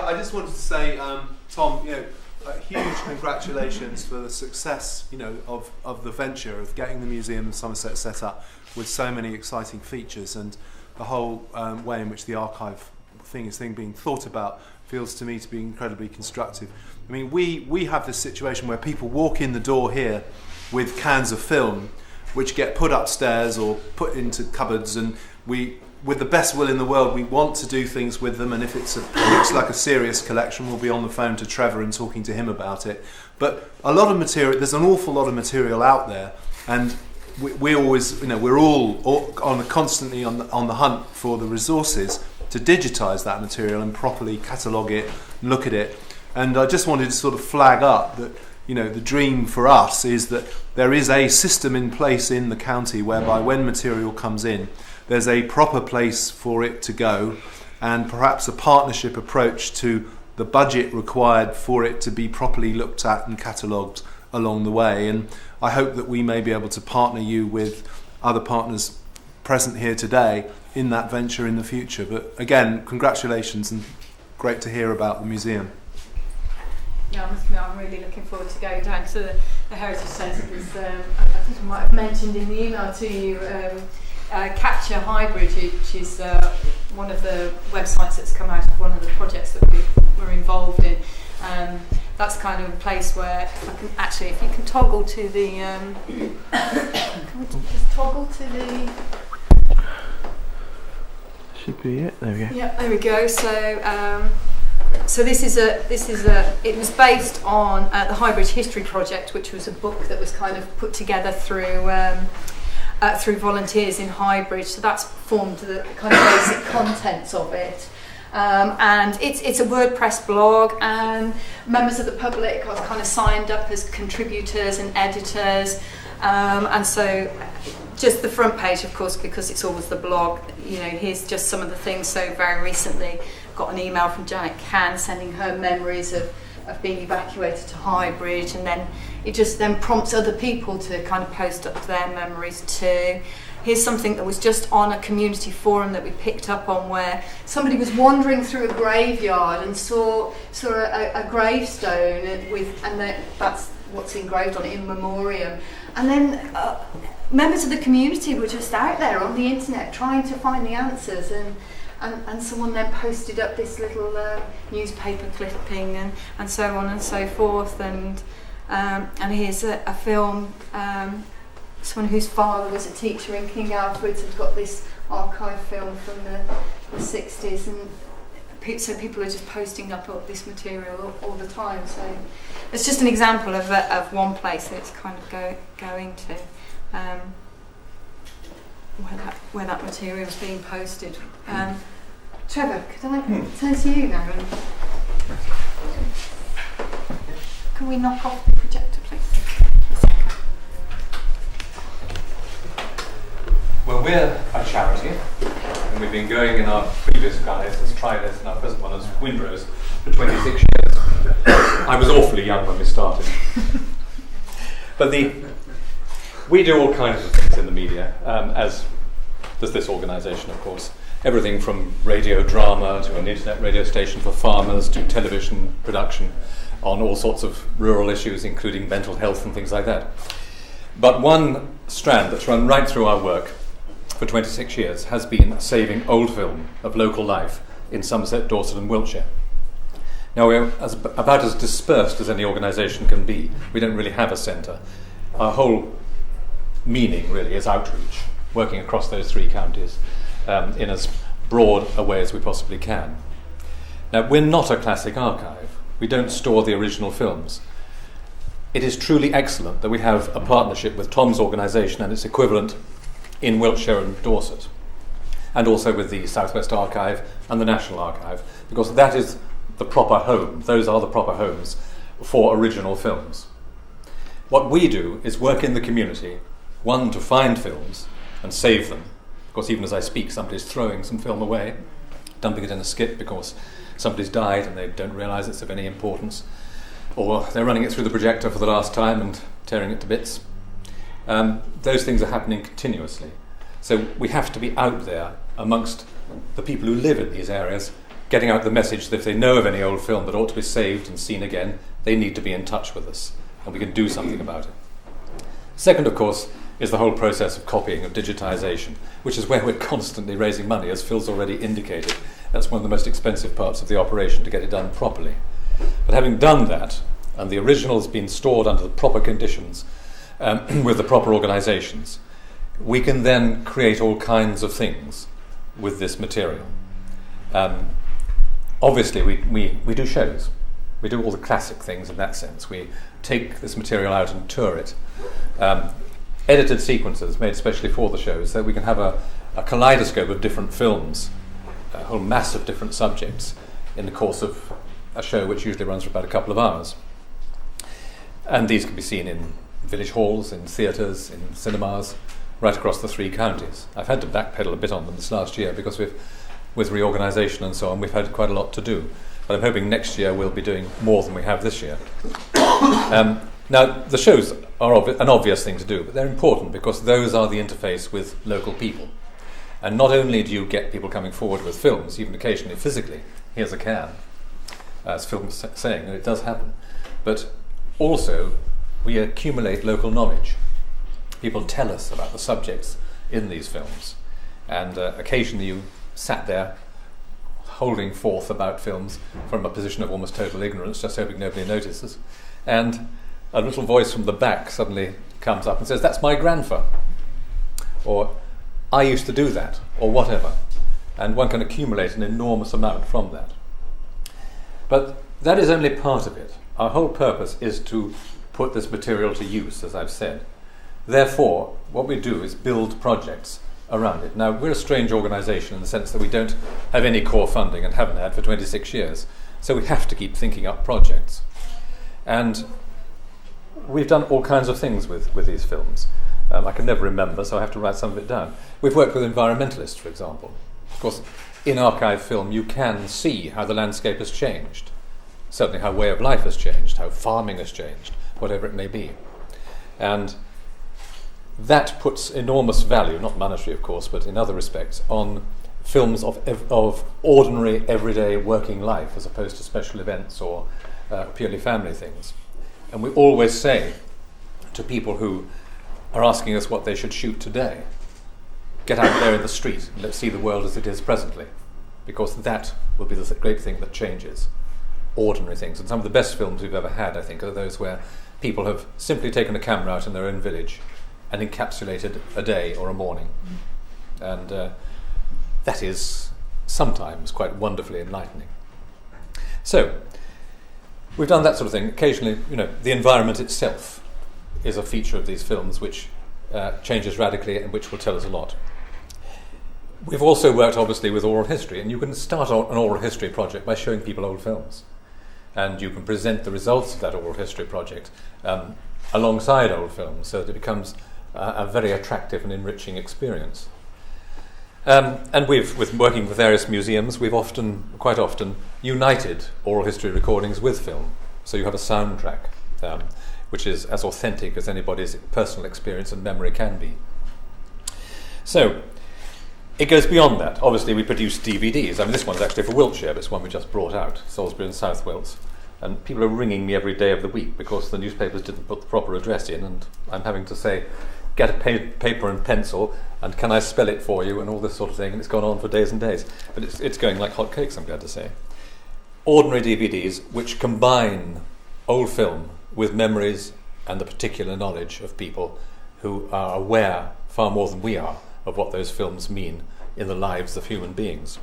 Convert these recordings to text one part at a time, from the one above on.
I just wanted to say, Tom, huge congratulations for the success, of the venture of getting the Museum of Somerset set up with so many exciting features, and the whole way in which the archive thing is being thought about feels to me to be incredibly constructive. I mean, we have this situation where people walk in the door here with cans of film, which get put upstairs or put into cupboards, and we, with the best will in the world, we want to do things with them, and if it looks like a serious collection, we'll be on the phone to Trevor and talking to him about it. But a lot of material, there's an awful lot of material out there, and we always, we're all constantly on the hunt for the resources to digitise that material and properly catalogue it, look at it. And I just wanted to sort of flag up that, the dream for us is that there is a system in place in the county whereby when material comes in, there's a proper place for it to go, and perhaps a partnership approach to the budget required for it to be properly looked at and catalogued along the way. And I hope that we may be able to partner you with other partners present here today in that venture in the future. But again, congratulations, and great to hear about the museum. Yeah, I must admit, I'm really looking forward to going down to the Heritage Centre, because I think I might have mentioned in the email to you Capture Highbridge, which is one of the websites that's come out of one of the projects that we were involved in. That's kind of a place where, if you can toggle to the, can we just toggle to the? Should be it. There we go. Yeah, there we go. So this is it was based on the Highbridge History Project, which was a book that was kind of put together through volunteers in Highbridge. So that's formed the kind of basic contents of it. And it's a WordPress blog, and members of the public are kind of signed up as contributors and editors. And so just the front page, of course, because it's always the blog, here's just some of the things. So very recently got an email from Janet Cann sending her memories of being evacuated to Highbridge, and then it just then prompts other people to kind of post up their memories too. Here's something that was just on a community forum that we picked up on, where somebody was wandering through a graveyard and saw a gravestone that's what's engraved on it, in memoriam. And then members of the community were just out there on the internet trying to find the answers, and someone then posted up this little newspaper clipping and so on and so forth. And here's a film. Someone whose father was a teacher in King Alfred's had got this archive film from the 60s, and so people are just posting up all this material all the time. So it's just an example of one place that it's kind of going to, where that material is being posted. Trevor, could I turn to you now? Can we knock off the projector, please? Well, we're a charity, and we've been going in our previous guise as Trident and our present one as Windrose for 26 years. I was awfully young when we started. But we do all kinds of things in the media, as does this organisation, of course. Everything from radio drama to an internet radio station for farmers to television production on all sorts of rural issues, including mental health and things like that. But one strand that's run right through our work for 26 years has been saving old film of local life in Somerset, Dorset and Wiltshire. Now, we're about as dispersed as any organisation can be. We don't really have a centre. Our whole meaning really is outreach, working across those three counties in as broad a way as we possibly can. Now, we're not a classic archive. We don't store the original films. It is truly excellent that we have a partnership with Tom's organisation and its equivalent in Wiltshire and Dorset, and also with the South West Archive and the National Archive, because that is the proper home. Those are the proper homes for original films. What we do is work in the community, one, to find films and save them. Of course, even as I speak, somebody's throwing some film away, dumping it in a skip because somebody's died and they don't realise it's of any importance, or they're running it through the projector for the last time and tearing it to bits. Those things are happening continuously. So we have to be out there amongst the people who live in these areas getting out the message that if they know of any old film that ought to be saved and seen again, they need to be in touch with us, and we can do something about it. Second, of course, is the whole process of copying, of digitisation, which is where we're constantly raising money, as Phil's already indicated. That's one of the most expensive parts of the operation, to get it done properly. But having done that, and the originals being stored under the proper conditions, with the proper organisations, we can then create all kinds of things with this material. Obviously, we do shows. We do all the classic things in that sense. We take this material out and tour it. Edited sequences made especially for the shows, so that we can have a kaleidoscope of different films, a whole mass of different subjects in the course of a show which usually runs for about a couple of hours. And these can be seen in village halls, in theatres, in cinemas, right across the 3 counties. I've had to backpedal a bit on them this last year because with reorganisation and so on, we've had quite a lot to do. But I'm hoping next year we'll be doing more than we have this year. Now, the shows are an obvious thing to do, but they're important because those are the interface with local people. And not only do you get people coming forward with films, even occasionally physically, here's a can, as Phil was saying, and it does happen, but also we accumulate local knowledge. People tell us about the subjects in these films, and occasionally you sat there holding forth about films from a position of almost total ignorance, just hoping nobody notices, and a little voice from the back suddenly comes up and says, "That's my grandfather," or "I used to do that," or whatever, and one can accumulate an enormous amount from that. But that is only part of it. Our whole purpose is to put this material to use, as I've said. Therefore, what we do is build projects around it. Now, we're a strange organisation in the sense that we don't have any core funding and haven't had for 26 years, so we have to keep thinking up projects. And we've done all kinds of things with these films. I can never remember, so I have to write some of it down. We've worked with environmentalists, for example. Of course, in archive film, you can see how the landscape has changed. Certainly how way of life has changed, how farming has changed, whatever it may be. And that puts enormous value, not monetary of course, but in other respects, on films of ordinary, everyday working life as opposed to special events or purely family things. And we always say to people who are asking us what they should shoot today, get out there in the street and let's see the world as it is presently, because that will be the great thing that changes ordinary things. And some of the best films we've ever had, I think, are those where people have simply taken a camera out in their own village and encapsulated a day or a morning. And that is sometimes quite wonderfully enlightening. So, we've done that sort of thing. Occasionally, the environment itself is a feature of these films which changes radically and which will tell us a lot. We've also worked, obviously, with oral history, and you can start an oral history project by showing people old films. And you can present the results of that oral history project alongside old films, so that it becomes a very attractive and enriching experience. And with working with various museums, we've quite often united oral history recordings with film. So you have a soundtrack, which is as authentic as anybody's personal experience and memory can be. So it goes beyond that. Obviously, we produce DVDs. I mean, this one's actually for Wiltshire, but it's one we just brought out, Salisbury and South Wales. And people are ringing me every day of the week because the newspapers didn't put the proper address in, and I'm having to say, get a paper and pencil, and can I spell it for you, and all this sort of thing, and it's gone on for days and days. But it's going like hotcakes, I'm glad to say. Ordinary DVDs which combine old film with memories and the particular knowledge of people who are aware, far more than we are, of what those films mean in the lives of human beings.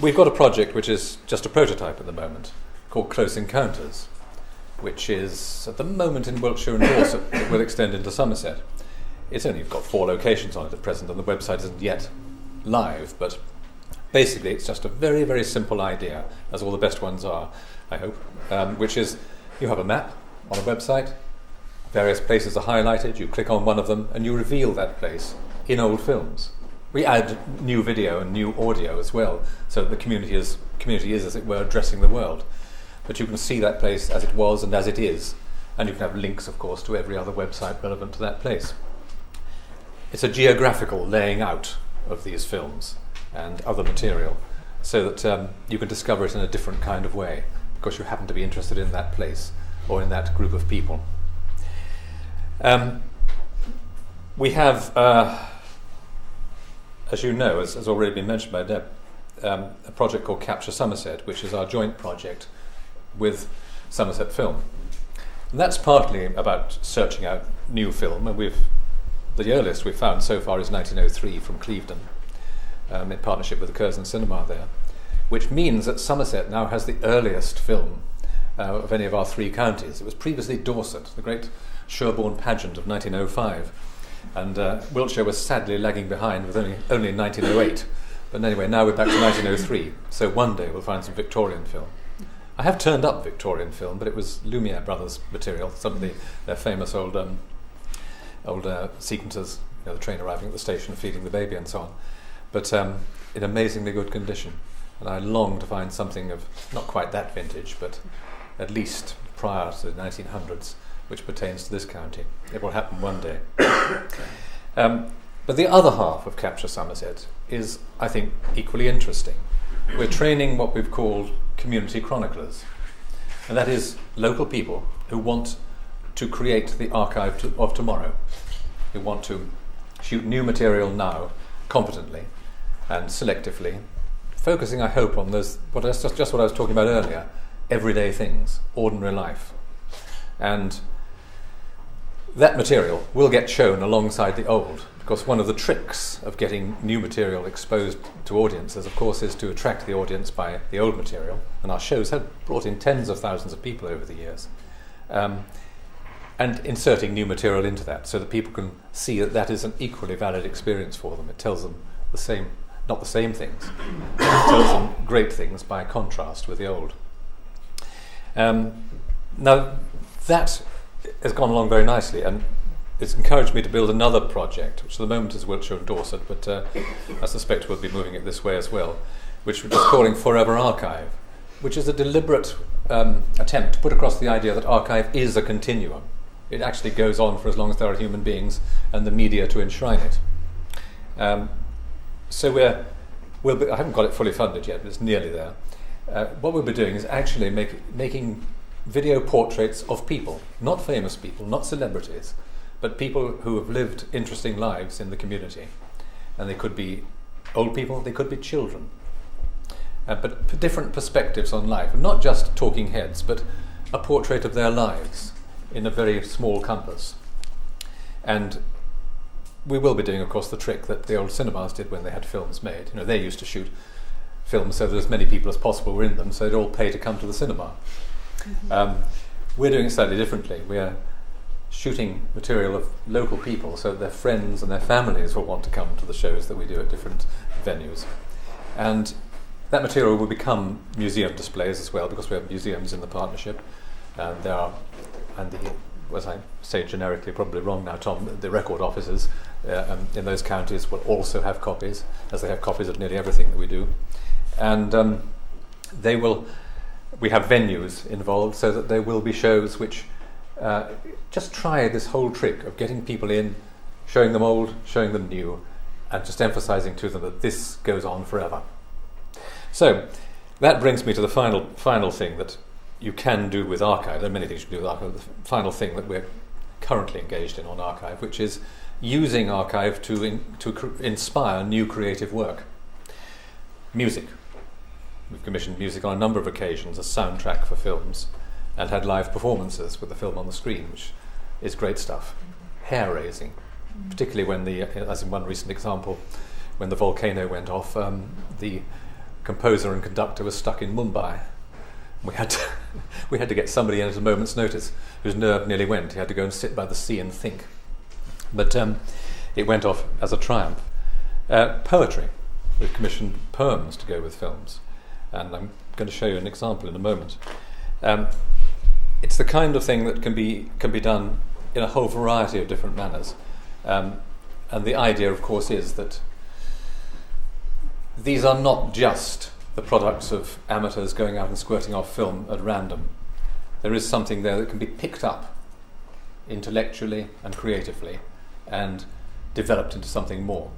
We've got a project which is just a prototype at the moment, called Close Encounters, which is at the moment in Wiltshire and Dorset. It will extend into Somerset. It's only got 4 locations on it at present, and the website isn't yet live, but basically it's just a very, very simple idea, as all the best ones are, I hope, which is you have a map on a website, various places are highlighted, you click on one of them, and you reveal that place in old films. We add new video and new audio as well, so that the community is, as it were, addressing the world. But you can see that place as it was and as it is, and you can have links, of course, to every other website relevant to that place. It's a geographical laying out of these films, and other material, so that you can discover it in a different kind of way, because you happen to be interested in that place or in that group of people. We have, as you know, as has already been mentioned by Deb, a project called Capture Somerset, which is our joint project with Somerset Film. And that's partly about searching out new film, and the earliest we've found so far is 1903 from Clevedon, in partnership with the Curzon Cinema there, which means that Somerset now has the earliest film of any of our three counties. It was previously Dorset, the great Sherborne pageant of 1905, and Wiltshire was sadly lagging behind with only 1908. But anyway, now we're back to 1903, so one day we'll find some Victorian film. I have turned up Victorian film, but it was Lumiere Brothers material, some of their famous old sequences, the train arriving at the station, feeding the baby and so on, but in amazingly good condition. And I long to find something of not quite that vintage, but at least prior to the 1900s, which pertains to this county. It will happen one day. But the other half of Capture Somerset is, I think, equally interesting. We're training what we've called community chroniclers, and that is local people who want to create the archive of tomorrow, who want to shoot new material now, competently and selectively, focusing, I hope, on those just what I was talking about earlier, everyday things, ordinary life. And that material will get shown alongside the old, because one of the tricks of getting new material exposed to audiences, of course, is to attract the audience by the old material, and our shows have brought in tens of thousands of people over the years, and inserting new material into that so that people can see that that is an equally valid experience for them. It tells them not the same things, it tells them great things by contrast with the old. Now, that has gone along very nicely, and it's encouraged me to build another project, which at the moment is Wiltshire and Dorset, but I suspect we'll be moving it this way as well, which we're just calling Forever Archive, which is a deliberate attempt to put across the idea that archive is a continuum. It actually goes on for as long as there are human beings and the media to enshrine it. So I haven't got it fully funded yet, but it's nearly there. What we'll be doing is actually making video portraits of people, not famous people, not celebrities, but people who have lived interesting lives in the community. And they could be old people, they could be children. But different perspectives on life, and not just talking heads, but a portrait of their lives in a very small compass. And we will be doing, of course, the trick that the old cinemas did when they had films made. They used to shoot films so that as many people as possible were in them, so they'd all pay to come to the cinema. We're doing it slightly differently. We're shooting material of local people so that their friends and their families will want to come to the shows that we do at different venues. And that material will become museum displays as well, because we have museums in the partnership. As I say generically, probably wrong now, Tom, the record offices in those counties will also have copies, as they have copies of nearly everything that we do. And we have venues involved so that there will be shows which just try this whole trick of getting people in, showing them old, showing them new, and just emphasising to them that this goes on forever. So that brings me to the final thing that you can do with archive. There are many things you can do with archive. The final thing that we're currently engaged in on archive, which is using archive to inspire new creative work. Music. We've commissioned music on a number of occasions as soundtrack for films, and had live performances with the film on the screen, which is great stuff. Hair-raising, particularly when as in one recent example, when the volcano went off, the composer and conductor was stuck in Mumbai. We had to get somebody in at a moment's notice whose nerve nearly went. He had to go and sit by the sea and think. But it went off as a triumph. Poetry. We've commissioned poems to go with films, and I'm going to show you an example in a moment. It's the kind of thing that can be done in a whole variety of different manners. And the idea, of course, is that these are not just the products of amateurs going out and squirting off film at random. There is something there that can be picked up intellectually and creatively and developed into something more.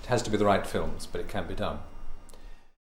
It has to be the right films, but it can be done.